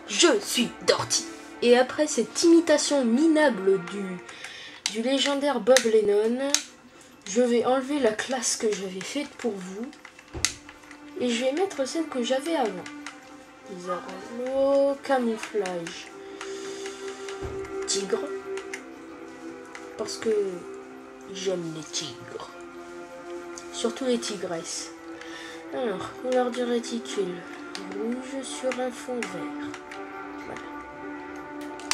Je suis Dorty. Et après cette imitation minable du légendaire Bob Lennon, je vais enlever la classe que j'avais faite pour vous. Et je vais mettre celle que j'avais avant. Zéro, camouflage. Tigre. Parce que j'aime les tigres. Surtout les tigresses. Alors, couleur du réticule. Rouge sur un fond vert. Voilà.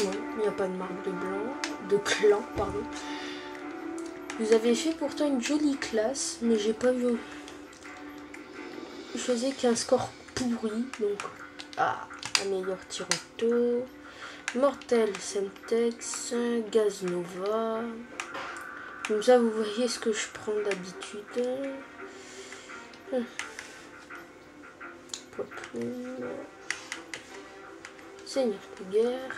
Non, il n'y a pas de marque de blanc. De clan, pardon. Vous avez fait pourtant une jolie classe, mais j'ai pas vu. Je faisais qu'un score pourri, donc. Ah, un meilleur tir auto. Mortel Semtex, Gaz Nova. Comme ça, vous voyez ce que je prends d'habitude. Seigneur de guerre.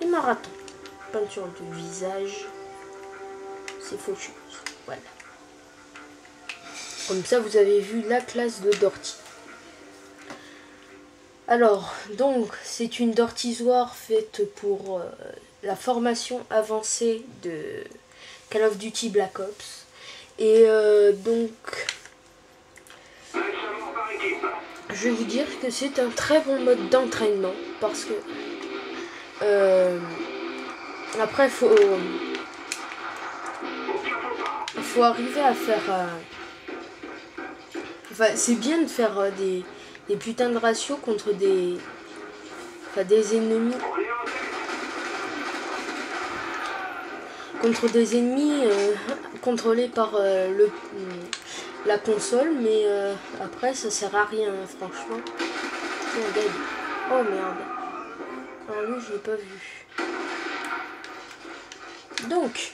Et marathon. Peinture de visage. C'est faux chose. Voilà. Comme ça, vous avez vu la classe de Dorty. Alors, donc, c'est une dortisoire faite pour la formation avancée de Call of Duty Black Ops. Et donc, je vais vous dire que c'est un très bon mode d'entraînement. Parce que, après, faut arriver à faire... Enfin, c'est bien de faire des putains de ratios contre des ennemis. Contre des ennemis contrôlés par la console, mais après ça sert à rien, franchement. Oh merde. Alors lui, je l'ai pas vu. Donc,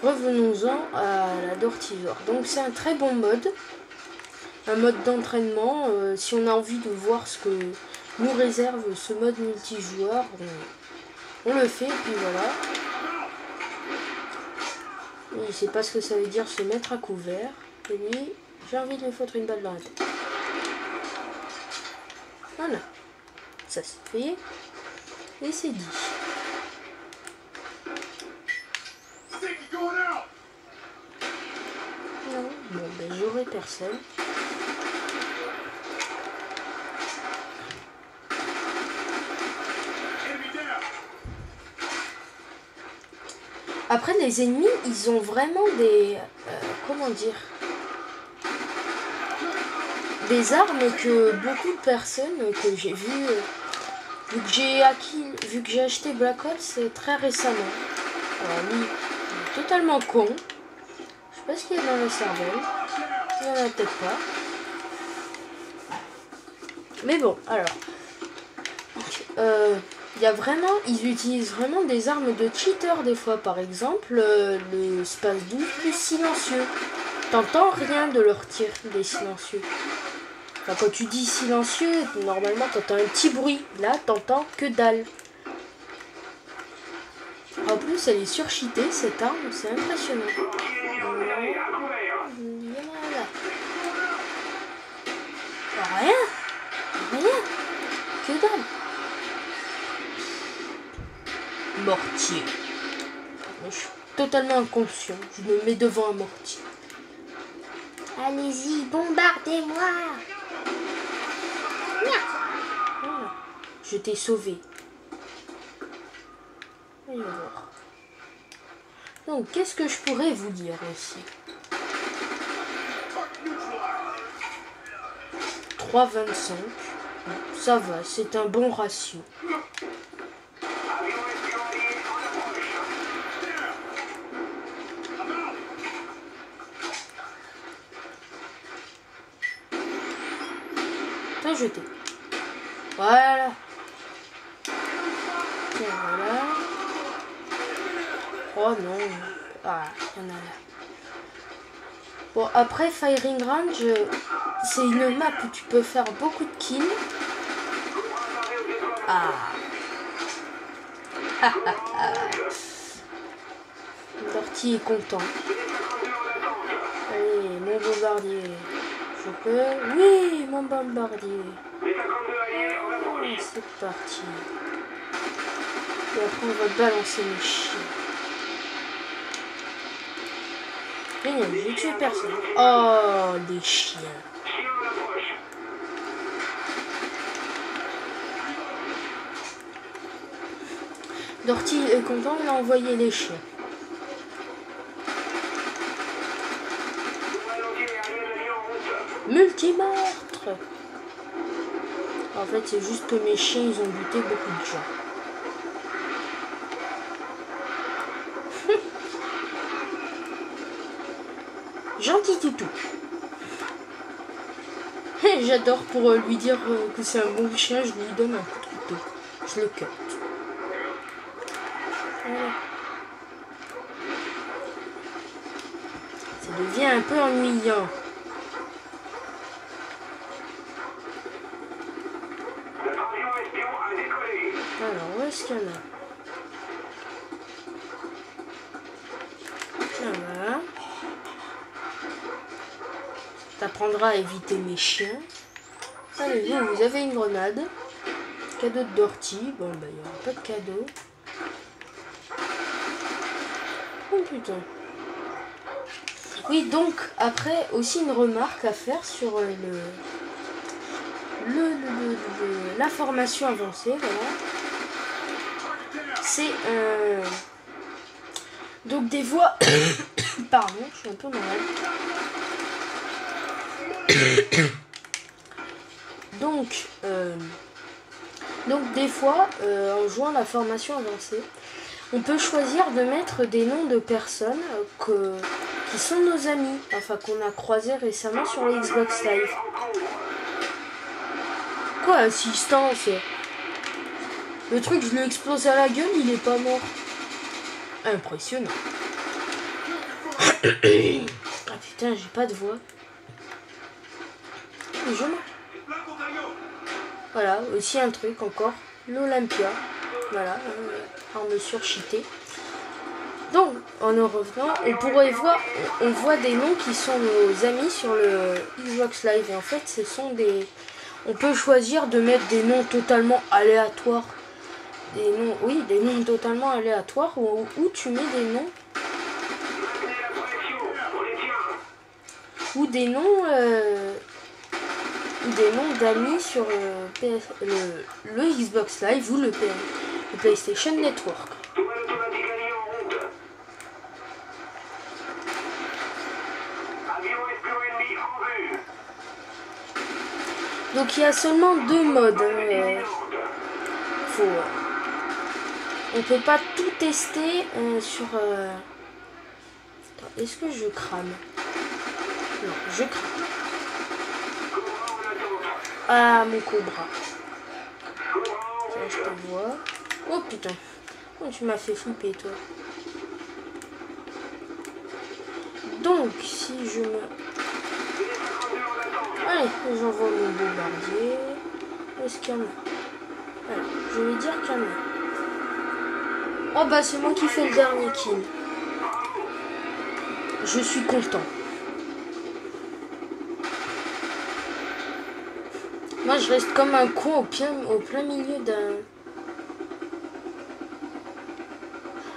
revenons-en à la Dortisaur. Donc c'est un très bon mode. Un mode d'entraînement. Si on a envie de voir ce que nous réserve ce mode multijoueur, on le fait, et puis voilà. Il ne sait pas ce que ça veut dire se mettre à couvert. Et lui, j'ai envie de lui foutre une balle dans la tête. Voilà. Ça c'est fait. Et c'est dit. Non, bon ben j'aurai personne. Après, les ennemis, ils ont vraiment des... comment dire, des armes que beaucoup de personnes que j'ai vues... vu que j'ai acheté Black Ops très récemment. Alors lui, il est totalement con. Je sais pas ce qu'il y a dans le cerveau. Il y en a peut-être pas. Mais bon, alors... il y a vraiment, ils utilisent vraiment des armes de cheater des fois. Par exemple, le Space 12 plus silencieux. T'entends rien de leur tir, des silencieux. Enfin, quand tu dis silencieux, normalement t'entends un petit bruit. Là, t'entends que dalle. En plus, elle est surcheatée, cette arme, c'est impressionnant. Voilà. Rien. Rien. Que dalle. Mortier. Je suis totalement inconscient. Je me mets devant un mortier. Allez-y, bombardez-moi. Voilà. Je t'ai sauvé. Allez voir. Donc, qu'est-ce que je pourrais vous dire aussi? 3,25. Ça va, c'est un bon ratio. Jeté. Voilà. Et voilà. Oh non. Ah, il y en a là. Bon, après Firing Range, c'est une map où tu peux faire beaucoup de kills. Ah. Ah ah ah. Dorty est content. Allez, mon bombardier. Je peux... Oui, mon bombardier. C'est parti. Et après on va balancer les chiens. Génial, j'ai tué personne. Oh, des chiens. Dorty est content, il a envoyé les chiens. Multimeurtre. En fait, c'est juste que mes chiens, ils ont buté beaucoup de gens. Gentil toutou. J'adore pour lui dire que c'est un bon chien, je lui donne un coup de couteau. Je le cut. Voilà. Ça devient un peu ennuyant. Alors, où est-ce qu'il y en a? Voilà. T'apprendras à éviter mes chiens. Allez, vous avez une grenade. Cadeau de Dorty. Bon, bah, il n'y aura pas de cadeau. Oh putain. Oui, donc, après, aussi une remarque à faire sur la formation avancée, voilà. C'est donc des voix. Pardon, je suis un peu malade. Donc des fois, en jouant la formation avancée, on peut choisir de mettre des noms de personnes qui sont nos amis, enfin qu'on a croisés récemment sur le Xbox Live. Quoi, assistance? Le truc, je lui explose à la gueule, il est pas mort. Impressionnant. Ah putain, j'ai pas de voix. Et je meurs. Voilà, aussi un truc encore. L'Olympia. Voilà, arme surcheatée. Donc, en revenant, on voit des noms qui sont nos amis sur le Xbox Live. Et en fait, ce sont des... On peut choisir de mettre des noms totalement aléatoires. Des noms totalement aléatoires où tu mets des noms. Ou des noms d'amis sur le Xbox Live ou le PlayStation Network. Donc il y a seulement 2 modes. On peut pas tout tester sur... Est-ce que je crame? Non, je crame. Ah, mon cobra. Tiens, je te vois. Oh putain. Oh, tu m'as fait flipper, toi. Donc, si je me... Allez, j'envoie mon bombardier. Est-ce qu'il y en a? Allez, je vais dire qu'il y en a. Oh bah, c'est moi qui fais le dernier kill. Je suis content. Moi, je reste comme un con au plein milieu d'un...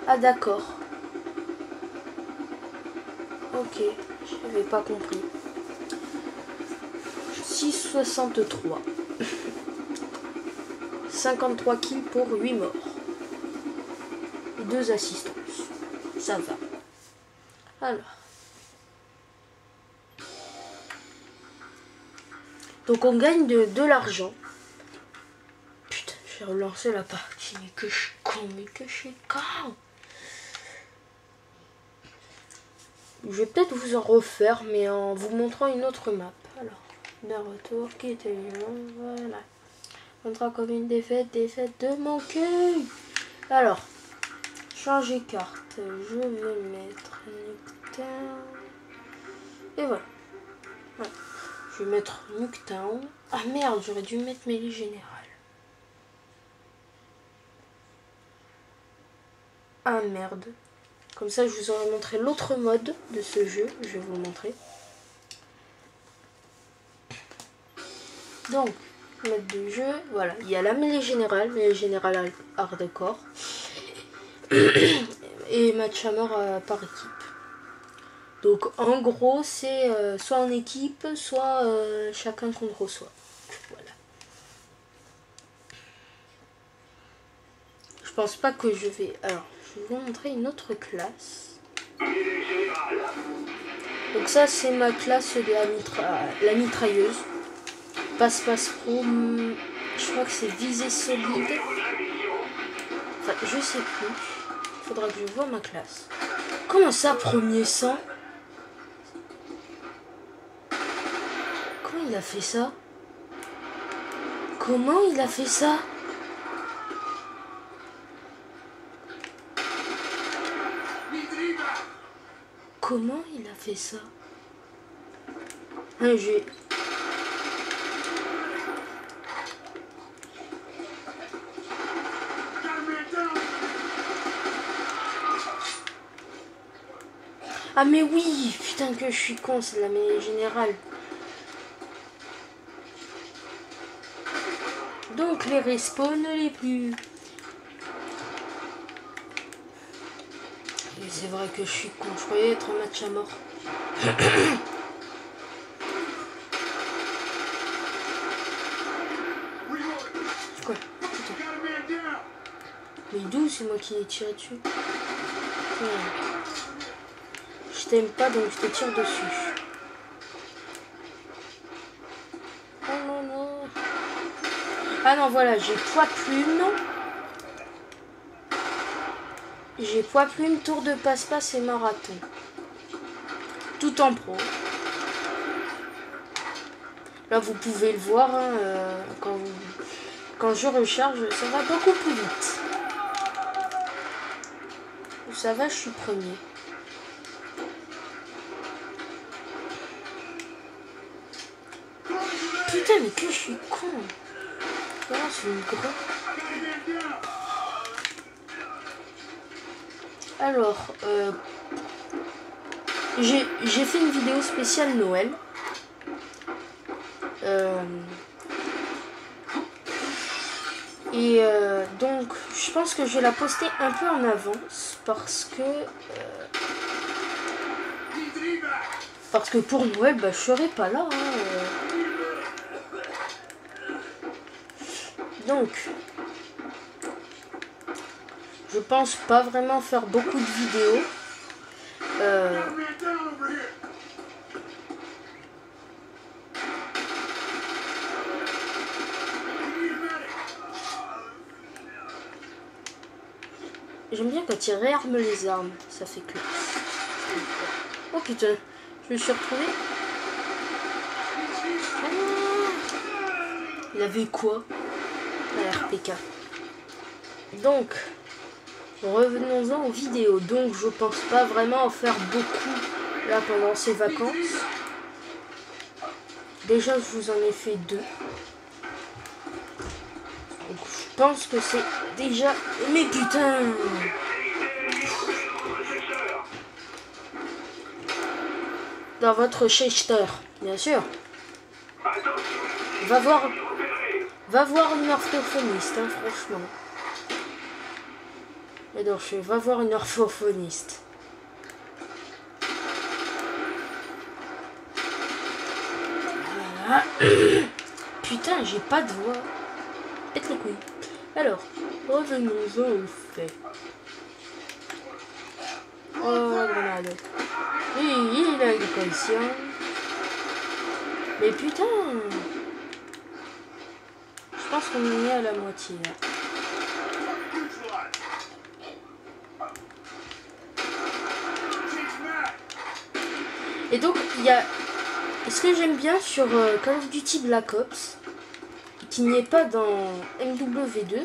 Ah, d'accord. Ok, je n'avais pas compris. 6,63. 53 kills pour 8 morts. Et 2 assistances. Ça va. Alors. Donc on gagne de l'argent. Putain, je vais relancer la partie. Mais que je suis con, Je vais peut-être vous en refaire, mais en vous montrant une autre map. Alors, d'un retour qui était voilà. On sera comme une défaite de mon cul. Alors, changer carte. Je vais mettre Nuketown. Et voilà. Je vais mettre Nuketown. Ah merde, j'aurais dû mettre Mêlée Générale. Ah merde. Comme ça, je vous aurais montré l'autre mode de ce jeu. Je vais vous montrer. Donc, mode de jeu, voilà, il y a la mêlée générale hardcore et match à mort par équipe. Donc en gros c'est soit en équipe, soit chacun contre soi. Voilà. Je pense pas que je vais... Alors, je vais vous montrer une autre classe. Donc ça c'est ma classe de la mitrailleuse. Passe-passe pro, je crois que c'est visée solide. Enfin, je sais plus. Faudra que je vois ma classe. Comment ça, premier sang? Comment il a fait ça? Comment il a fait ça? Comment il a fait ça? Ah, j'ai... Ah mais oui, putain que je suis con, c'est la mêlée générale. Donc les respawns ne les plus. Et c'est vrai que je suis con, je croyais être en match à mort. Quoi? Mais d'où c'est moi qui ai tiré dessus? Je t'aime pas donc je te tire dessus. Oh non non. Ah non voilà, j'ai poids plume. J'ai poids plume, tour de passe-passe et marathon. Tout en pro. Là vous pouvez le voir hein, quand je recharge, ça va beaucoup plus vite. Ça va, je suis premier. Putain, mais que je suis con. Voilà, c'est une grosse. Alors, j'ai fait une vidéo spéciale Noël. Donc, je pense que je vais la poster un peu en avance parce que pour Noël, bah, je serai pas là. Hein, Donc, je pense pas vraiment faire beaucoup de vidéos. J'aime bien quand il réarme les armes, ça fait classe. Oh putain, je me suis retrouvée. Il avait quoi? La RPK. Donc, revenons-en aux vidéos. Donc, je pense pas vraiment en faire beaucoup là pendant ces vacances. Déjà, je vous en ai fait 2. Donc, je pense que c'est déjà... Mais putain! Dans votre Chester, bien sûr. Va voir une orthophoniste, hein, franchement. Et donc, va voir une orthophoniste. Voilà. Putain, j'ai pas de voix. Pète les couilles. Alors, revenons-en au fait. Oh, la grenade. Oui, il a une conscience. Mais putain. Je pense qu'on est à la moitié là. Et donc il y a ce que j'aime bien sur Call of Duty Black Ops, qui n'y est pas dans MW2.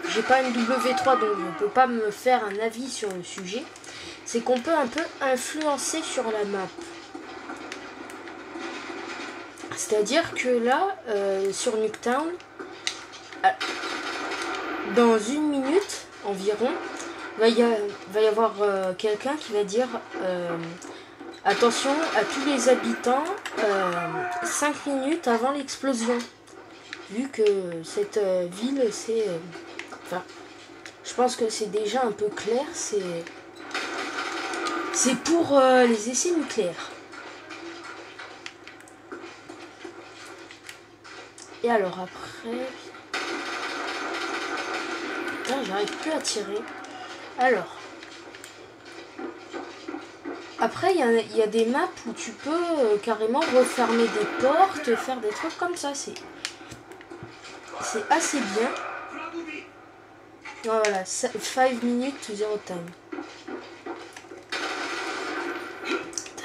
J'ai pas MW3 donc je ne peux pas me faire un avis sur le sujet. C'est qu'on peut un peu influencer sur la map. C'est-à-dire que là, sur Nuketown, dans 1 minute environ, va y avoir quelqu'un qui va dire attention à tous les habitants 5 minutes avant l'explosion. vu que cette ville, c'est... enfin, je pense que c'est déjà un peu clair, c'est pour les essais nucléaires. Et alors après... Putain, j'arrive plus à tirer. Alors... Après, il y a des maps où tu peux carrément refermer des portes, faire des trucs comme ça. C'est assez bien. Voilà, 5 minutes to 0 time.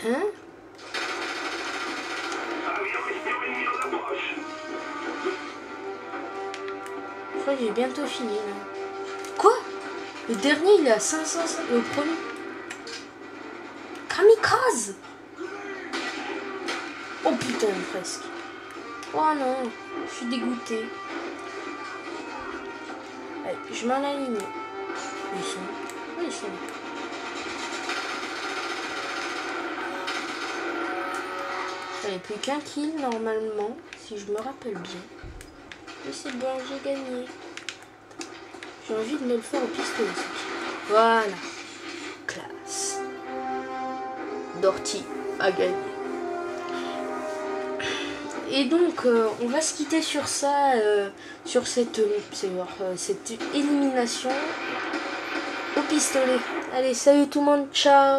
Hein? Je crois que j'ai bientôt fini là. Quoi? Le dernier il est à 500, le premier. Kamikaze! Oh putain, presque. Oh non, je suis dégoûtée. Allez, je m'en aligne. Ils sont. Oui, ils sont. J'avais plus qu'un kill normalement, si je me rappelle bien. Mais c'est bon, j'ai gagné. J'ai envie de me le faire au pistolet. Voilà. Classe. Dorty a gagné. Et donc, on va se quitter sur ça, sur cette élimination au pistolet. Allez, salut tout le monde, ciao!